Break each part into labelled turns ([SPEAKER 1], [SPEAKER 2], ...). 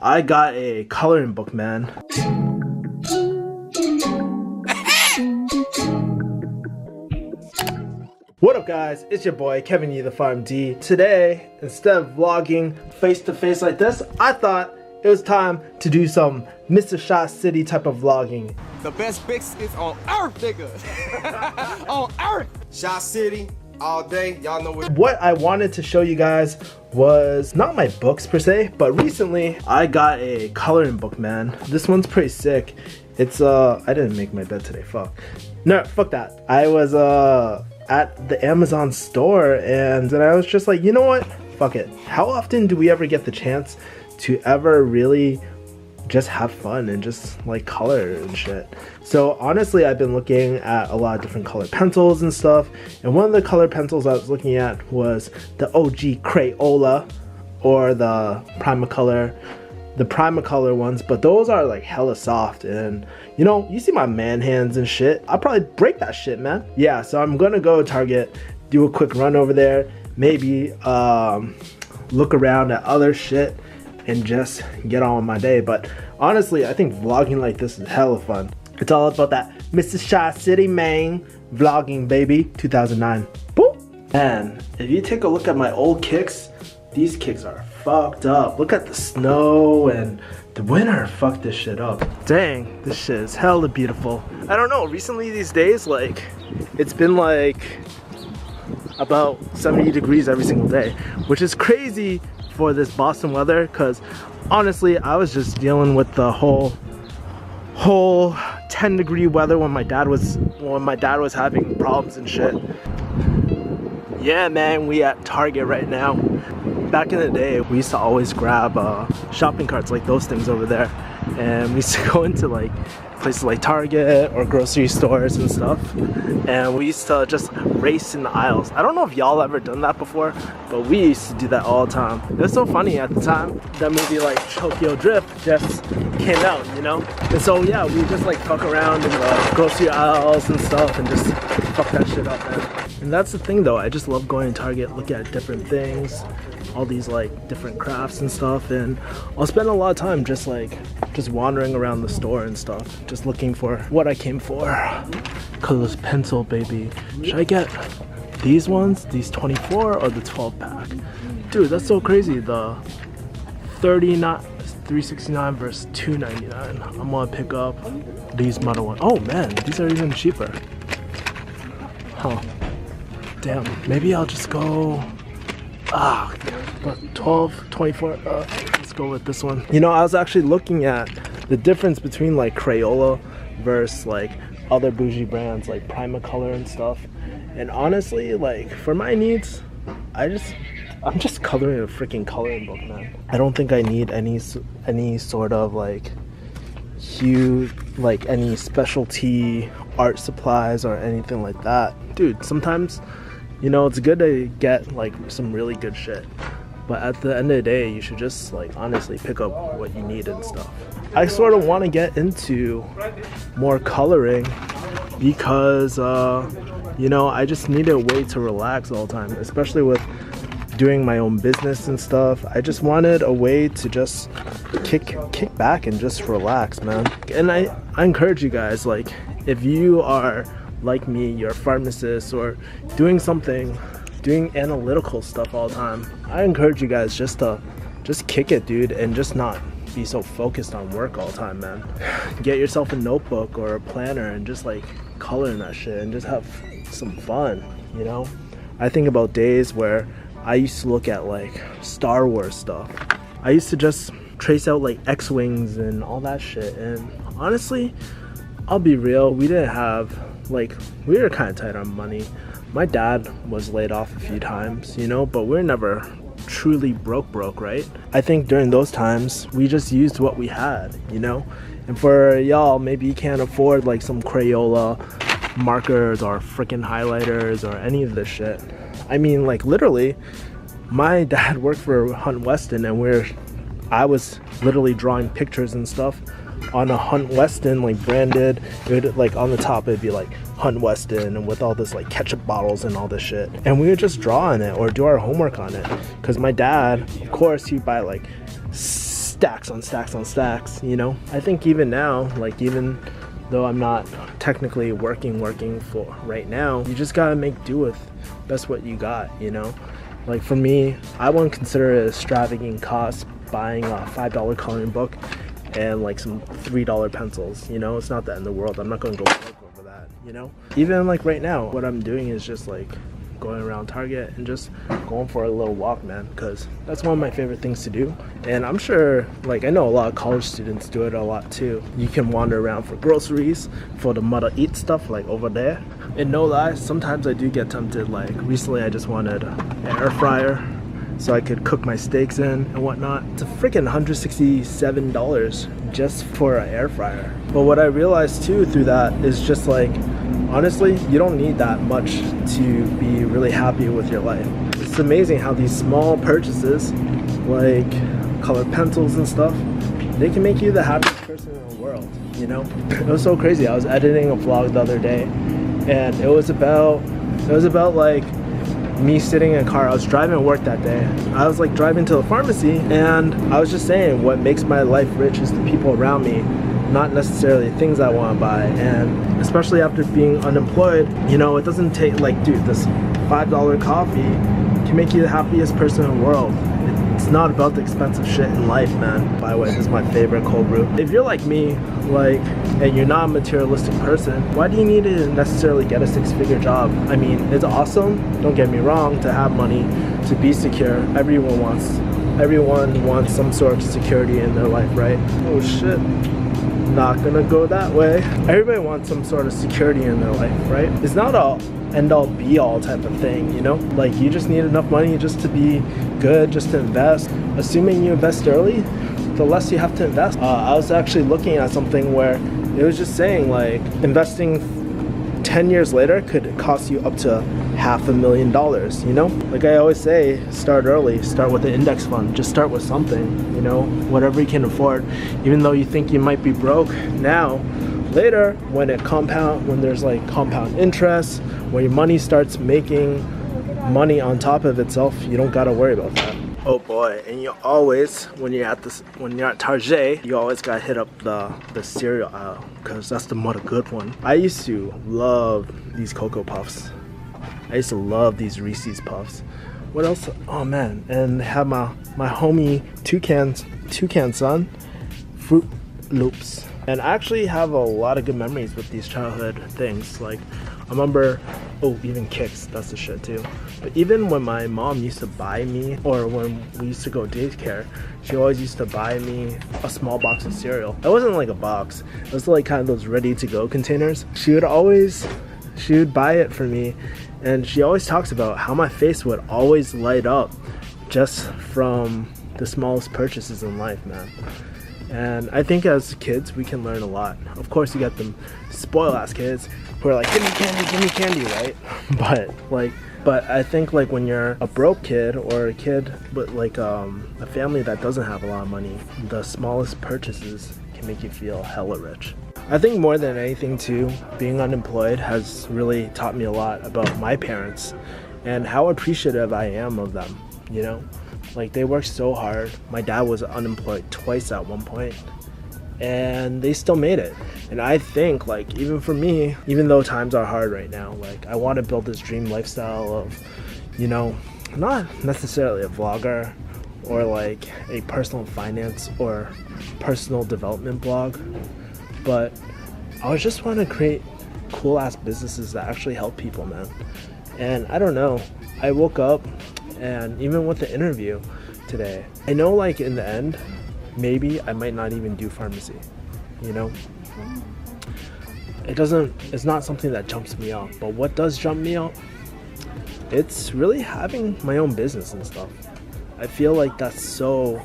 [SPEAKER 1] I got a coloring book, man. What up guys, it's your boy Kevin Yee the Farm D. Today, instead of vlogging face to face like this, I thought it was time to do some Mr. Shot City type of vlogging.
[SPEAKER 2] The best fix is on earth, nigga. On earth. Shot City, all day. Y'all know
[SPEAKER 1] what I wanted to show you guys was not my books per se, but recently I got a coloring book, man. This one's pretty sick. It's I didn't make my bed today, fuck. No, fuck that. I was at the Amazon store and then I was just like, you know what? Fuck it. How often do we ever get the chance to ever really just have fun and just like color and shit? So honestly, I've been looking at a lot of different color pencils and stuff, and one of the color pencils I was looking at was the OG Crayola or the Primacolor. The Primacolor ones, but those are like hella soft, and you know, you see my man hands and shit, I'll probably break that shit, man. Yeah, so I'm gonna go to Target, do a quick run over there, maybe look around at other shit and just get on with my day. But honestly, I think vlogging like this is hella fun. It's all about that Mr. Shot City, man. Vlogging, baby. 2009. Boop. And if you take a look at my old kicks, these kicks are fucked up. Look at the snow and the winter fucked this shit up. Dang, this shit is hella beautiful. I don't know, recently these days, like, it's been like about 70 degrees every single day, which is crazy for this Boston weather, because honestly, I was just dealing with the whole 10-degree weather when my dad was having problems and shit. Yeah, man, we at Target right now. Back in the day, we used to always grab shopping carts like those things over there, and we used to go into like places like Target or grocery stores and stuff, and we used to just race in the aisles. I don't know if y'all ever done that before, but we used to do that all the time. It was so funny at the time. That movie like Tokyo Drift just came out, you know? And so yeah, we just like fuck around in the grocery aisles and stuff and just fuck that shit up, man. And that's the thing though, I just love going to Target, looking at different things, all these like different crafts and stuff, and I'll spend a lot of time just wandering around the store and stuff, just looking for what I came for. Colorless pencil, baby. Should I get these ones, these 24 or the 12 pack? Dude, that's so crazy. The 369 versus 299. I'm gonna pick up these metal ones. Oh man, these are even cheaper. Huh. Damn, maybe I'll just go 12, 24, let's go with this one. You know, I was actually looking at the difference between like Crayola versus like other bougie brands like Primacolor and stuff. And honestly, like for my needs, I'm just coloring a freaking coloring book, man. I don't think I need any sort of like huge, like any specialty art supplies or anything like that. Dude, sometimes, you know, it's good to get like some really good shit, but at the end of the day, you should just like honestly pick up what you need and stuff. I sort of want to get into more coloring because you know, I just need a way to relax all the time, especially with doing my own business and stuff. I just wanted a way to just kick back and just relax, man. And I encourage you guys, like, if you are like me, you're a pharmacist or doing analytical stuff all the time, I encourage you guys just to kick it, dude, and just not be so focused on work all the time, man. Get yourself a notebook or a planner and just like color in that shit and just have some fun, you know? I think about days where I used to look at like Star Wars stuff. I used to just trace out like X-Wings and all that shit, and honestly, I'll be real, we were kind of tight on money. My dad was laid off a few times, you know, but we're never truly broke, right? I think during those times, we just used what we had, you know? And for y'all, maybe you can't afford like some Crayola markers or freaking highlighters or any of this shit. I mean, like literally, my dad worked for Hunt Weston, and I was literally drawing pictures and stuff on a Hunt Weston like branded, it would, like on the top it'd be like Hunt Weston and with all this like ketchup bottles and all this shit, and we would just draw on it or do our homework on it, because my dad, of course, he'd buy like stacks on stacks on stacks, you know? I think even now, like even though I'm not technically working for right now, you just gotta make do with best what you got, you know? Like for me, I wouldn't consider it a extravagant cost buying a $5 coloring book and like some $3 pencils, you know? It's not the end of the world. I'm not gonna go broke over that, you know? Even like right now, what I'm doing is just like going around Target and just going for a little walk, man, because that's one of my favorite things to do. And I'm sure, like, I know a lot of college students do it a lot too. You can wander around for groceries, for the mother eat stuff, like over there. And no lie, sometimes I do get tempted. Like recently I just wanted an air fryer so I could cook my steaks in and whatnot. It's a freaking $167 just for an air fryer. But what I realized too through that is just like, honestly, you don't need that much to be really happy with your life. It's amazing how these small purchases, like colored pencils and stuff, they can make you the happiest person in the world, you know? It was so crazy. I was editing a vlog the other day, and it was about like me sitting in a car. I was driving to work that day. I was like driving to the pharmacy, and I was just saying what makes my life rich is the people around me, not necessarily things I want to buy. And especially after being unemployed, you know, it doesn't take, like, dude, this $5 coffee can make you the happiest person in the world. It's not about the expensive shit in life, man. By the way, this is my favorite cold brew. If you're like me, like, and you're not a materialistic person, why do you need to necessarily get a 6-figure job? I mean, it's awesome, don't get me wrong, to have money, to be secure. Everyone wants some sort of security in their life, right? Oh shit. Not gonna go that way. Everybody wants some sort of security in their life, right? It's not a end-all be-all type of thing, you know? Like, you just need enough money just to be good, just to invest. Assuming you invest early, the less you have to invest. I was actually looking at something where it was just saying, like, investing 10 years later could cost you up to $500,000, you know? Like I always say, start early, start with an index fund, just start with something, you know, whatever you can afford. Even though you think you might be broke now, later when there's like compound interest, when your money starts making money on top of itself, you don't gotta worry about that. Oh boy, and you always, when you're at Target, you always gotta hit up the cereal aisle, because that's the mother good one. I used to love these Cocoa Puffs. I used to love these Reese's Puffs. What else? Oh man, and have my homie Toucan son, Fruit Loops. And I actually have a lot of good memories with these childhood things. Like, I remember, even Kicks, that's the shit too. But even when my mom used to buy me, or when we used to go daycare, she always used to buy me a small box of cereal. It wasn't like a box, it was like kind of those ready-to-go containers. She would buy it for me, and she always talks about how my face would always light up just from the smallest purchases in life, man. And I think as kids, we can learn a lot. Of course, you got them spoiled ass kids who are like, give me candy, right? But I think like when you're a broke kid or a kid with like a family that doesn't have a lot of money, the smallest purchases can make you feel hella rich. I think more than anything too, being unemployed has really taught me a lot about my parents and how appreciative I am of them, you know? Like, they worked so hard. My dad was unemployed twice at one point, and they still made it. And I think, like, even for me, even though times are hard right now, like, I want to build this dream lifestyle of, you know, not necessarily a vlogger or like a personal finance or personal development blog, but I just want to create cool ass businesses that actually help people, man. And I don't know, I woke up, and even with the interview today, I know like in the end, maybe I might not even do pharmacy, you know? It's not something that jumps me out, but what does jump me out? It's really having my own business and stuff. I feel like that's so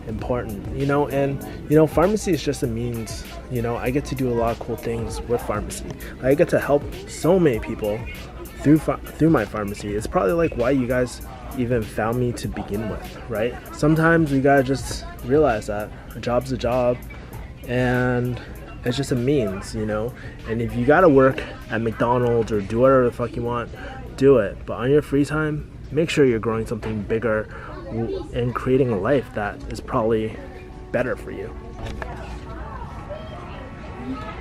[SPEAKER 1] important, you know? And, you know, pharmacy is just a means, you know? I get to do a lot of cool things with pharmacy. I get to help so many people through my pharmacy. It's probably like why you guys even found me to begin with, right? Sometimes we gotta just realize that a job's a job and it's just a means, you know? And if you gotta work at McDonald's or do whatever the fuck you want, do it. But on your free time, make sure you're growing something bigger and creating a life that is probably better for you.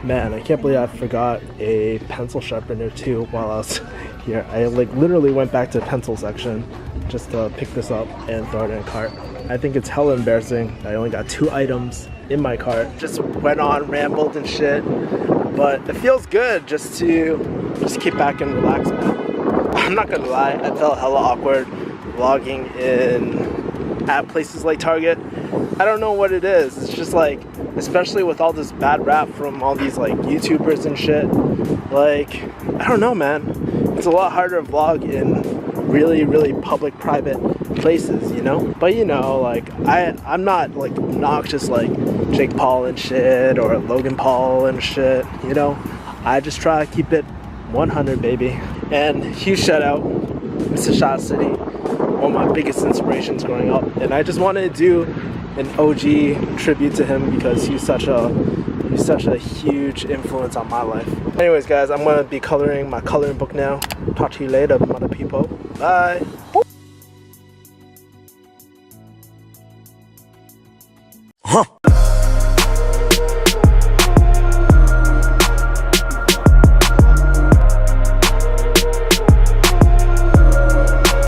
[SPEAKER 1] Man, I can't believe I forgot a pencil sharpener too while I was here. I like literally went back to the pencil section just to pick this up and throw it in a cart. I think it's hella embarrassing. I only got 2 items in my cart. Just went on, rambled and shit. But it feels good just to kick back and relax, man. I'm not gonna lie, I felt hella awkward vlogging at places like Target. I don't know what it is. It's just like, especially with all this bad rap from all these like YouTubers and shit, like, I don't know, man. It's a lot harder to vlog in really public private places, you know? But you know, like, I'm not like obnoxious like Jake Paul and shit or Logan Paul and shit, you know? I just try to keep it 100, baby. And huge shout out Mr. Shot City, one of my biggest inspirations growing up, and I just wanted to do an OG tribute to him because he's such a huge influence on my life. Anyways guys, I'm gonna be coloring my coloring book now. Talk to you later, mother people. Bye.